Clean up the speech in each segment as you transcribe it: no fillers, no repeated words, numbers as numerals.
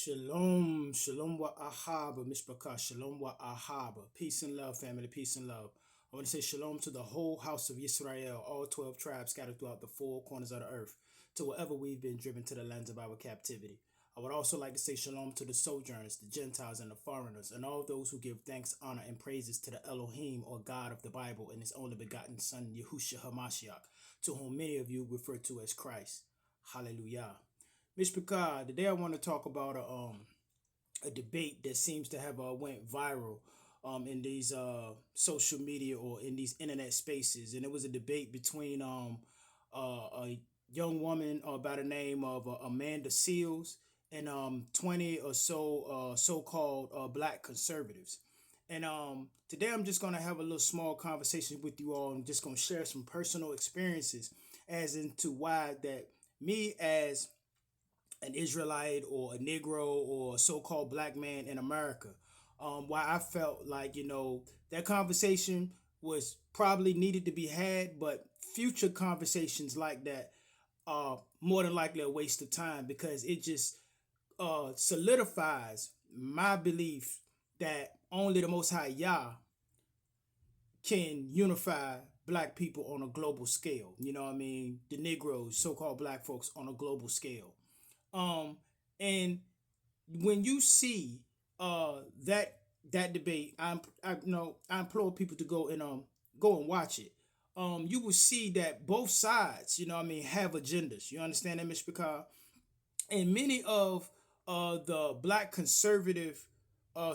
Shalom, shalom wa ahaba, mishpaka, shalom wa ahaba. Peace and love, family, peace and love. I want to say shalom to the whole house of Yisrael, all 12 tribes scattered throughout the four corners of the earth, to wherever we've been driven to the lands of our captivity. I would also like to say shalom to the sojourners, the Gentiles, and the foreigners, and all those who give thanks, honor, and praises to the Elohim, or God of the Bible, and his only begotten Son, Yahushua HaMashiach, to whom many of you refer to as Christ. Hallelujah. Mishpaka, today I want to talk about a debate that seems to have went viral in these social media or in these internet spaces, and it was a debate between a young woman by the name of Amanda Seals and 20 or so so-called black conservatives. And today I'm just going to have a little small conversation with you all. I'm just going to share some personal experiences as into why that me as an Israelite or a Negro or a so-called black man in America. Why I felt like, that conversation was probably needed to be had, but future conversations like that are more than likely a waste of time because it just solidifies my belief that only the Most High Yah can unify black people on a global scale. You know what I mean? The Negroes, so-called black folks on a global scale. And when you see that debate, I implore people to go and watch it. You will see that both sides, have agendas. You understand that, Mr. Picard? And many of the black conservative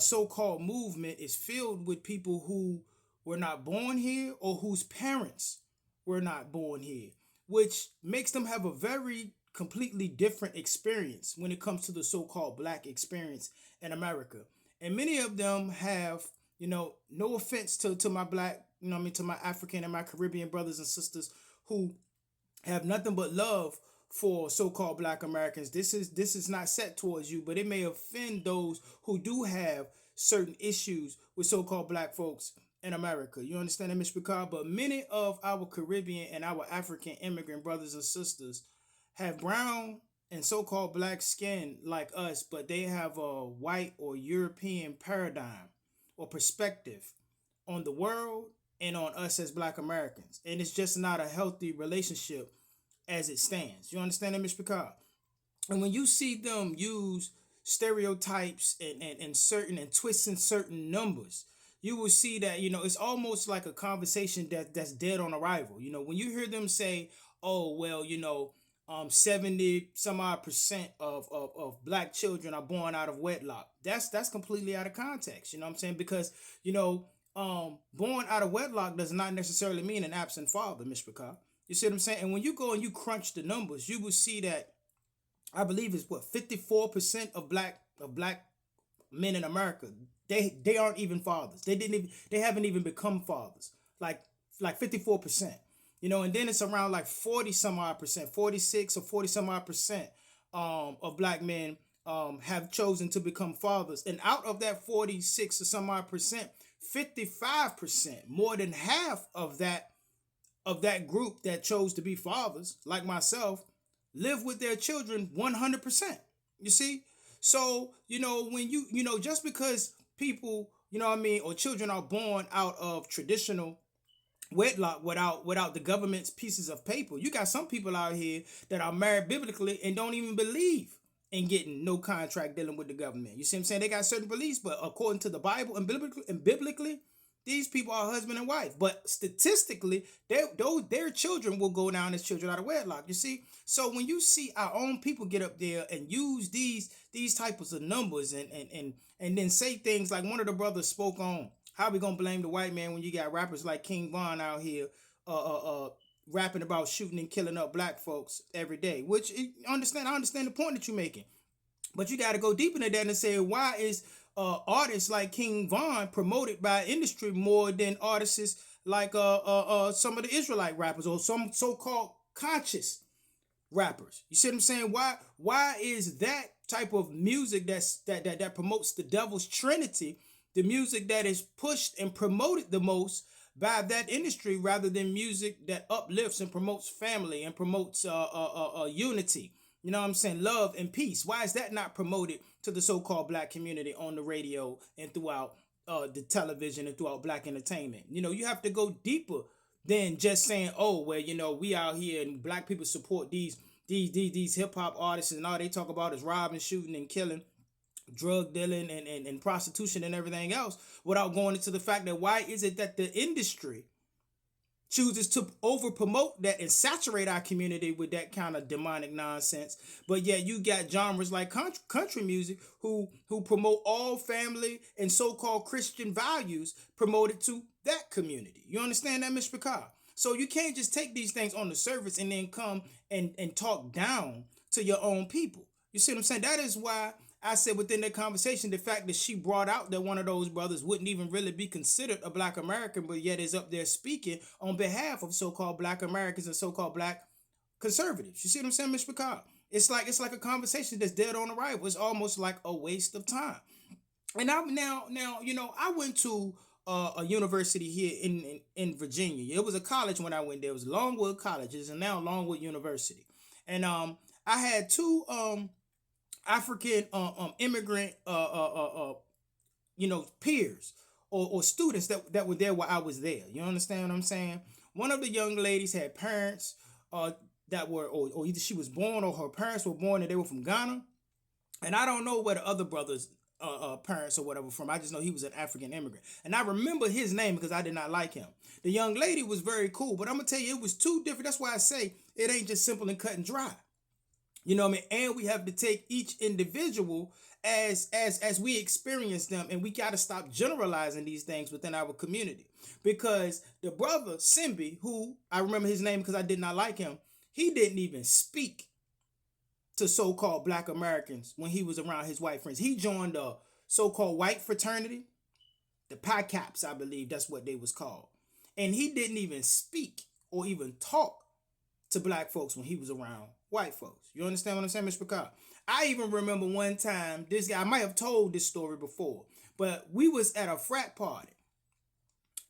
so-called movement is filled with people who were not born here or whose parents were not born here, which makes them have a very completely different experience when it comes to the so-called black experience in America. And many of them have, no offense to my black, to my African and my Caribbean brothers and sisters who have nothing but love for so-called black Americans. This is not set towards you, but it may offend those who do have certain issues with so-called black folks in America. You understand that, Mr. Picard? But many of our Caribbean and our African immigrant brothers and sisters have brown and so-called black skin like us, but they have a white or European paradigm or perspective on the world and on us as black Americans. And it's just not a healthy relationship as it stands. You understand that, Mr. Picard? And when you see them use stereotypes and certain and twisting certain numbers, you will see that, it's almost like a conversation that's dead on arrival. When you hear them say, oh, well, 70 some odd percent of black children are born out of wedlock. That's completely out of context. You know what I'm saying? Because, born out of wedlock does not necessarily mean an absent father, Mr. Picard. You see what I'm saying? And when you go and you crunch the numbers, you will see that I believe it's 54% of black men in America. They aren't even fathers. They haven't even become fathers. Like 54%. And then it's around like 40 some odd percent, 46 or 40 some odd percent of black men have chosen to become fathers. And out of that 46 or some odd percent, 55%, more than half of that group that chose to be fathers, like myself, live with their children 100%. You see? So, when just because people, or children are born out of traditional wedlock without the government's pieces of paper. You got some people out here that are married biblically and don't even believe in getting no contract dealing with the government. You see what I'm saying? They got certain beliefs, but according to the Bible and biblically, these people are husband and wife. But statistically, their children will go down as children out of wedlock. You see? So when you see our own people get up there and use these types of numbers and then say things like one of the brothers spoke on, how we gonna blame the white man when you got rappers like King Von out here rapping about shooting and killing up black folks every day? Which I understand the point that you're making, but you got to go deep into that and say, why is artists like King Von promoted by industry more than artists like some of the Israelite rappers or some so-called conscious rappers? You see what I'm saying? Why is that type of music that promotes the devil's trinity the music that is pushed and promoted the most by that industry rather than music that uplifts and promotes family and promotes unity? You know what I'm saying? Love and peace. Why is that not promoted to the so-called black community on the radio and throughout the television and throughout black entertainment? You know, you have to go deeper than just saying, oh, well, you know, we out here and black people support these hip hop artists and all they talk about is robbing, shooting, and killing, drug dealing, and prostitution and everything else, without going into the fact that why is it that the industry chooses to over promote that and saturate our community with that kind of demonic nonsense, but yet you got genres like country music who promote all family and so-called Christian values promoted to that community. You understand that, Mr. Picard? So you can't just take these things on the surface and then come and talk down to your own people. You see what I'm saying? That is why I said within that conversation, the fact that she brought out that one of those brothers wouldn't even really be considered a black American, but yet is up there speaking on behalf of so-called black Americans and so-called black conservatives. You see what I'm saying, Mr. Picard? It's like a conversation that's dead on arrival. It's almost like a waste of time. And I now you know, I went to a university here in Virginia. It was a college when I went there. It was Longwood Colleges and now Longwood University. And I had two African immigrant you know, peers or students that were there while I was there. You understand what I'm saying? One of the young ladies had parents that were or either she was born or her parents were born and they were from Ghana. And I don't know where the other brothers parents or whatever from. I just know he was an African immigrant. And I remember his name because I did not like him. The young lady was very cool, but I'm going to tell you, it was too different. That's why I say it ain't just simple and cut and dry. You know what I mean? And we have to take each individual as we experience them, and we got to stop generalizing these things within our community. Because the brother Simbi, who I remember his name because I did not like him, he didn't even speak to so-called black Americans when he was around his white friends. He joined a so-called white fraternity, the Pi Caps, I believe that's what they was called. And he didn't even speak or even talk to black folks when he was around white folks. You understand what I'm saying, Mr. Picard? I even remember one time, this guy, I might have told this story before, but we was at a frat party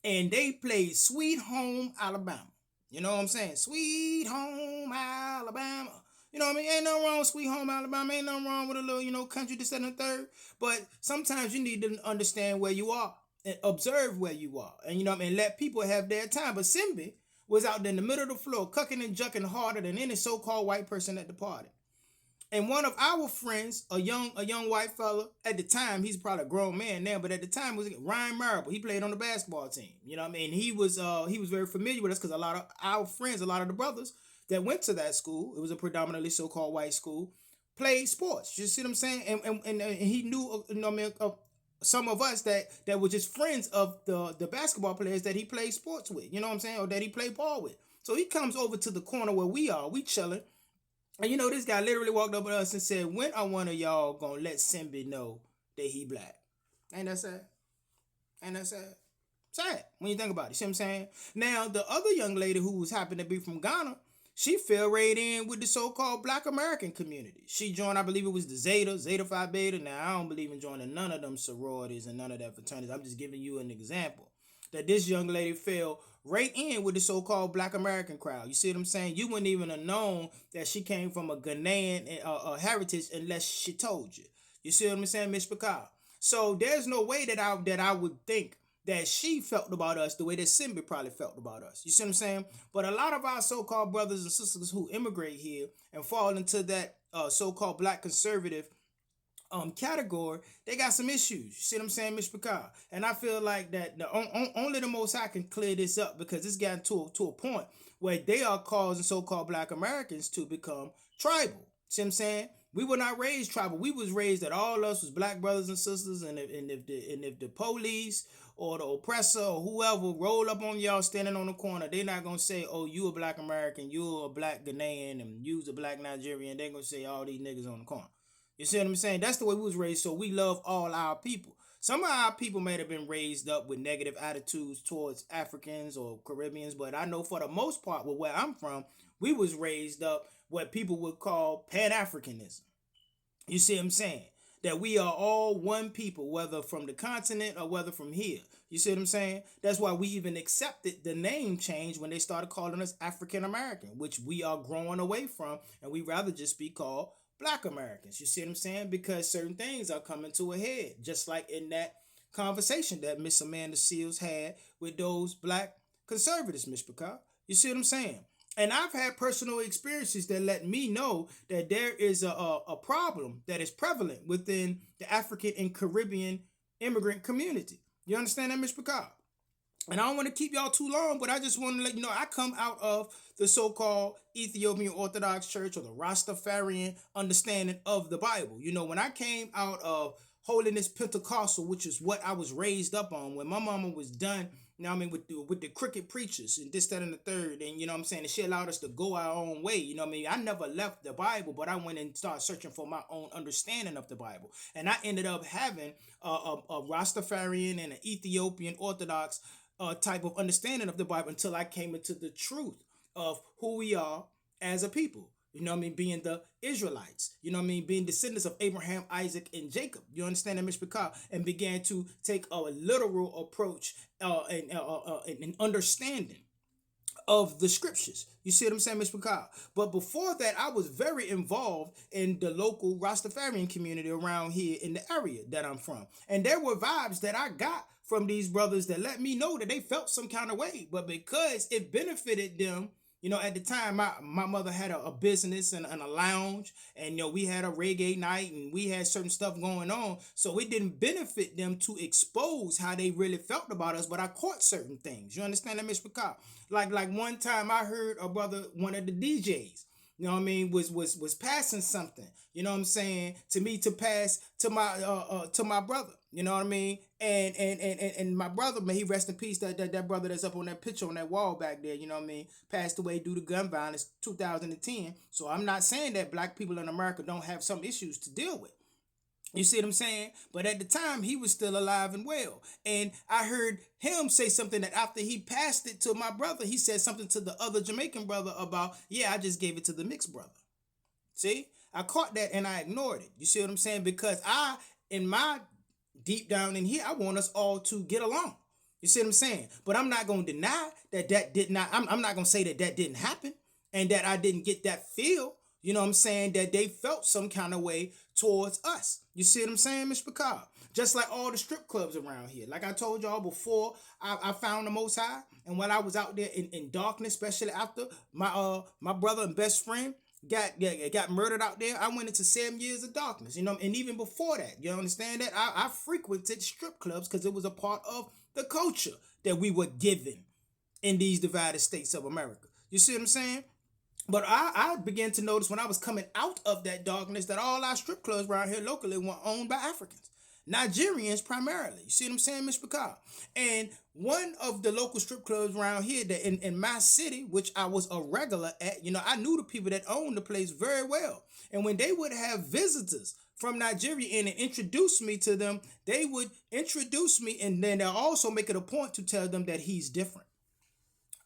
and they played Sweet Home Alabama. You know what I'm saying? Sweet Home Alabama. You know what I mean? Ain't nothing wrong with Sweet Home Alabama. Ain't nothing wrong with a little, you know, country this and the third. But sometimes you need to understand where you are and observe where you are. And, you know what I mean? Let people have their time. But Simbi was out there in the middle of the floor, cucking and jucking harder than any so-called white person at the party. And one of our friends, a young white fella, at the time, he's probably a grown man now, but at the time was Ryan Marable. He played on the basketball team. You know what I mean? He was very familiar with us because a lot of our friends, a lot of the brothers that went to that school, it was a predominantly so-called white school, played sports. You see what I'm saying? And he knew, you know what I mean, some of us that were just friends of the basketball players that he played sports with, you know what I'm saying, or that he played ball with. So he comes over to the corner where we are, we chilling, and you know this guy literally walked up with us and said, "When are one of y'all gonna let Simbi know that he black?" Ain't that sad? Ain't that sad? Sad when you think about it. See what I'm saying? Now the other young lady who was happened to be from Ghana, she fell right in with the so-called black American community. She joined, I believe it was the Zeta Phi Beta. Now, I don't believe in joining none of them sororities and none of that fraternities. I'm just giving you an example. That this young lady fell right in with the so-called black American crowd. You see what I'm saying? You wouldn't even have known that she came from a Ghanaian heritage unless she told you. You see what I'm saying, Miss Picard? So there's no way that I would think that she felt about us the way that Simbi probably felt about us. You see what I'm saying? But a lot of our so-called brothers and sisters who immigrate here and fall into that so-called black conservative category, they got some issues. You see what I'm saying, Mr. Picard? And I feel like that only the Most High can clear this up, because it's gotten to a point where they are causing so-called black Americans to become tribal. See what I'm saying? We were not raised tribal. We was raised that all of us was black brothers and sisters, and if the police or the oppressor or whoever roll up on y'all standing on the corner, they're not gonna say, "Oh, you a black American, you a black Ghanaian, and you's a black Nigerian." They're gonna say all these niggas on the corner. You see what I'm saying? That's the way we was raised, so we love all our people. Some of our people may have been raised up with negative attitudes towards Africans or Caribbeans, but I know for the most part, with where I'm from, we was raised up what people would call Pan-Africanism. You see what I'm saying? that we are all one people, whether from the continent or whether from here. You see what I'm saying? That's why we even accepted the name change when they started calling us African American, which we are growing away from, and we rather just be called Black Americans. You see what I'm saying? Because certain things are coming to a head, just like in that conversation that Miss Amanda Seals had with those black conservatives, Miss Picard. You see what I'm saying? And I've had personal experiences that let me know that there is a problem that is prevalent within the African and Caribbean immigrant community. You understand that, Ms. Picard? And I don't want to keep y'all too long, but I just want to let you know I come out of the so-called Ethiopian Orthodox Church, or the Rastafarian understanding of the Bible. You know, when I came out of Holiness Pentecostal, which is what I was raised up on, when my mama was done, you know what I mean, with the cricket preachers and this, that, and the third, and you know what I'm saying, and she allowed us to go our own way. You know what I mean? I never left the Bible, but I went and started searching for my own understanding of the Bible. And I ended up having a Rastafarian and an Ethiopian Orthodox type of understanding of the Bible until I came into the truth of who we are as a people. You know what I mean? Being the Israelites. You know what I mean? Being descendants of Abraham, Isaac, and Jacob. You understand that, Mr. Picard? And began to take a literal approach and understanding of the scriptures. You see what I'm saying, Mr. Picard? But before that, I was very involved in the local Rastafarian community around here in the area that I'm from. And there were vibes that I got from these brothers that let me know that they felt some kind of way. But because it benefited them, you know, at the time, my mother had a business and a lounge, and, you know, we had a reggae night and we had certain stuff going on. So it didn't benefit them to expose how they really felt about us, but I caught certain things. You understand that, Miss Picard? Like one time I heard a brother, one of the DJs, you know what I mean, was passing something, you know what I'm saying, to me to pass to my brother, you know what I mean, and my brother, may he rest in peace, that brother that's up on that picture on that wall back there, you know what I mean, passed away due to gun violence 2010. So I'm not saying that black people in America don't have some issues to deal with. You see what I'm saying? But at the time, he was still alive and well. And I heard him say something that after he passed it to my brother, he said something to the other Jamaican brother about, yeah, I just gave it to the mixed brother. See? I caught that and I ignored it. You see what I'm saying? Because in my deep down in here, I want us all to get along. You see what I'm saying? But I'm not going to deny that did not, I'm not going to say that didn't happen and that I didn't get that feel. You know what I'm saying? That they felt some kind of way towards us. You see what I'm saying, Mr. Picard? Just like all the strip clubs around here. Like I told y'all before, I found the Most High. And when I was out there in darkness, especially after my brother and best friend got murdered out there, I went into 7 years of darkness. You know, and even before that, you understand that? I frequented strip clubs because it was a part of the culture that we were given in these divided states of America. You see what I'm saying? But I began to notice when I was coming out of that darkness that all our strip clubs around here locally were owned by Africans. Nigerians primarily. You see what I'm saying, Mr. Picard? And one of the local strip clubs around here that in my city, which I was a regular at, you know, I knew the people that owned the place very well. And when they would have visitors from Nigeria in and introduce me to them, they would introduce me and then they'll also make it a point to tell them that he's different.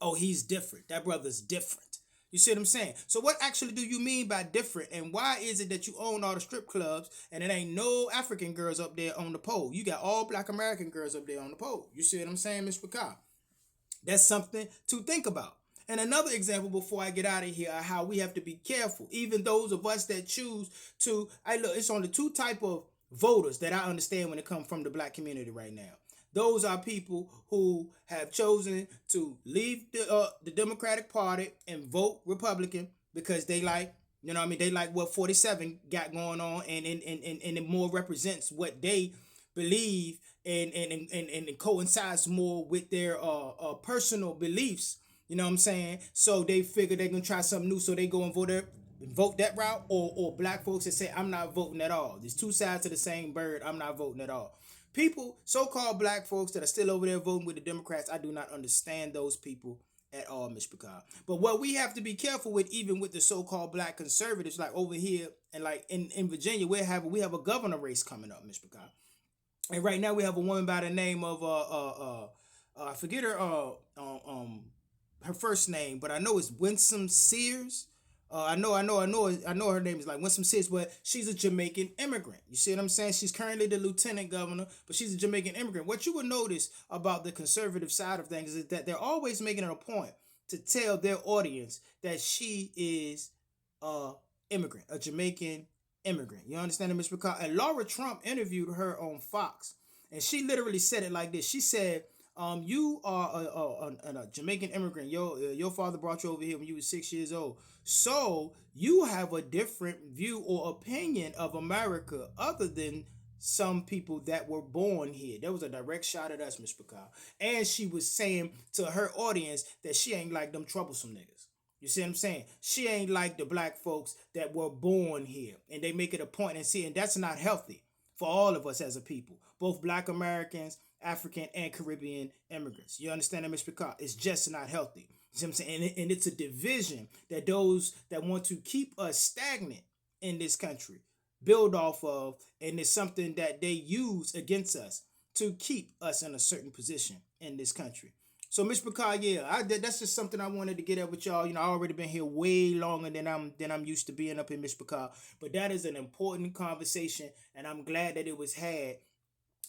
Oh, he's different. That brother's different. You see what I'm saying? So what actually do you mean by different? And why is it that you own all the strip clubs and it ain't no African girls up there on the pole? You got all black American girls up there on the pole. You see what I'm saying, Mr. Picard? That's something to think about. And another example before I get out of here, how we have to be careful. Even those of us that choose to, look, it's only two type of voters that I understand when it comes from the black community right now. Those are people who have chosen to leave the Democratic Party and vote Republican because they like, you know what I mean, they like what 47 got going on and it more represents what they believe and it coincides more with their personal beliefs. You know what I'm saying? So they figure they're going to try something new, so they go and vote that route, or black folks that say, I'm not voting at all. There's two sides to the same bird. I'm not voting at all. People, so-called black folks that are still over there voting with the Democrats, I do not understand those people at all, Mr. Picard. But what we have to be careful with, even with the so-called black conservatives, like over here and like in Virginia, we have a governor race coming up, Mr. Picard. And right now we have a woman by the name of I forget her first name, but I know it's Winsome Sears. I know her name is like Winsome Sis, but she's a Jamaican immigrant. You see what I'm saying? She's currently the lieutenant governor, but she's a Jamaican immigrant. What you would notice about the conservative side of things is that they're always making it a point to tell their audience that she is a immigrant, a Jamaican immigrant. You understand, Miss McCall? And Laura Trump interviewed her on Fox, and she literally said it like this. She said, you are a Jamaican immigrant. Your father brought you over here when you were 6 years old. So you have a different view or opinion of America other than some people that were born here. That was a direct shot at us, Miss Picard. And she was saying to her audience that she ain't like them troublesome niggas. You see what I'm saying? She ain't like the black folks that were born here. And they make it a point and see, and that's not healthy for all of us as a people, both black Americans, African, and Caribbean immigrants. You understand that, Mr. Picard? It's just not healthy. You see what I'm saying? And it's a division that those that want to keep us stagnant in this country build off of, and it's something that they use against us to keep us in a certain position in this country. So, Mr. Picard, yeah, that's just something I wanted to get at with y'all. You know, I already been here way longer than I'm used to being up in Mr. Picard, but that is an important conversation, and I'm glad that it was had,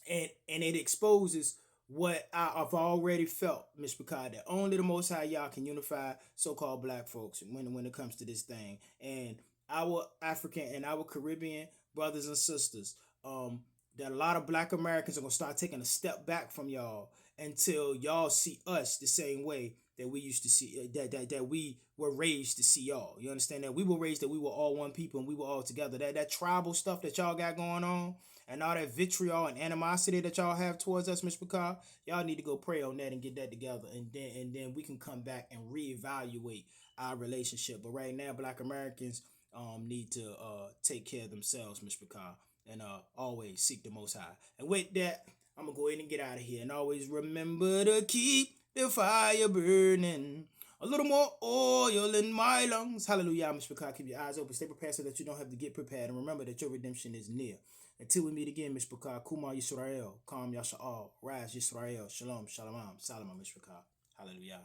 and it exposes what I've already felt, Miss Picard, that only the Most High Y'all can unify so-called black folks when it comes to this thing. And our African and our Caribbean brothers and sisters, that a lot of black Americans are going to start taking a step back from y'all until y'all see us the same way that we used to see, that we were raised to see y'all. You understand that? We were raised that we were all one people and we were all together. That tribal stuff that y'all got going on, and all that vitriol and animosity that y'all have towards us, Mr. Picard, y'all need to go pray on that and get that together, and then we can come back and reevaluate our relationship. But right now, Black Americans need to take care of themselves, Mr. Picard, and always seek the Most High. And with that, I'm gonna go ahead and get out of here. And always remember to keep the fire burning. A little more oil in my lungs. Hallelujah, Mr. Picard. Keep your eyes open. Stay prepared so that you don't have to get prepared. And remember that your redemption is near. Until we meet again, Mr. Picard. Kuma Yisrael. Kam Yasha'al. Rise Yisrael. Shalom. Shalom. Salam, Mr. Picard. Hallelujah.